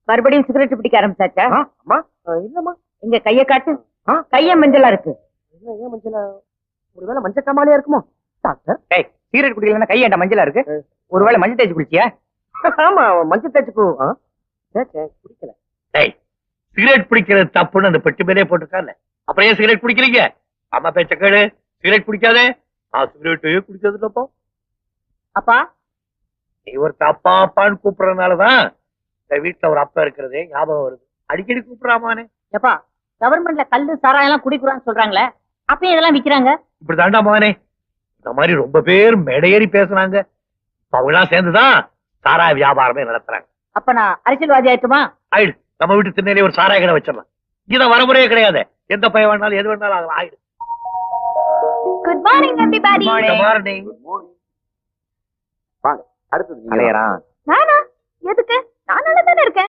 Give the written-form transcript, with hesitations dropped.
மறுபடியும் சிகரெட் பிடிக்க ஆரம்பிச்சாச்சா? அம்மா இல்லம்மா. இங்க கைய காட்டு. கைய மஞ்சளா இருக்கு. ஏன் மஞ்சளா? ஒருவேளை மஞ்சள் காமாலையா இருக்குமோ டாக்டர்? சிகரெட் குடிக்கலன்னா கை ஏன்டா மஞ்சளா இருக்கு? ஒருவேளை மஞ்சள் தேய்ச்சி குடிச்சியா? ஆமா, மஞ்சள் தேய்ச்சி குடிக்கல. சிகரெட் பிடிக்கிறது தப்புன்னு அந்த பெட்டி மேலே போட்டிருக்காங்க. அப்புறம் ஏன் சிகரெட் குடிக்கிறீங்க? அம்மா பேச்ச கேளு. சிகரெட் குடிக்காதே. நான் சிகரெட்டு குடிக்கிறது இல்லப்பா. அப்பா நீ ஒரு அப்பா அப்பான்னு கூப்பிடுறதுனாலதான் இந்த வீட்டுல ஒரு அப்பா இருக்கிறதே ஞாபகம் வருது. அடிக்கடி கூப்பிடுறாமானே. எப்பா கவர்மெண்ட்ல கல்லு சாராயம் எல்லாம் குடிக்கிறான்னு சொல்றாங்களே, அப்பயும் இதெல்லாம் விக்கிறாங்க. இப்படி தாண்டா மகனே, இந்த மாதிரி ரொம்ப பேர் மேடையேறி பேசுறாங்க. அவங்களாம் சேர்ந்துதான் சாராய வியாபாரமே நடத்துறாங்க. அப்ப நான் அரசியல்வாதி ஆயிட்டுமா? ஆயிடு. நம்ம வீட்டு திண்ணையிலே ஒரு சாராய கடை வச்சிடலாம். இதான் வரமுறையே கிடையாது. எந்த பையன் வேணாலும் எது வேணாலும் அது ஆயிடு. Good morning everybody. Good morning. வாங்க, அடுத்தது அலையறா. நானா? எதுக்கு? நானா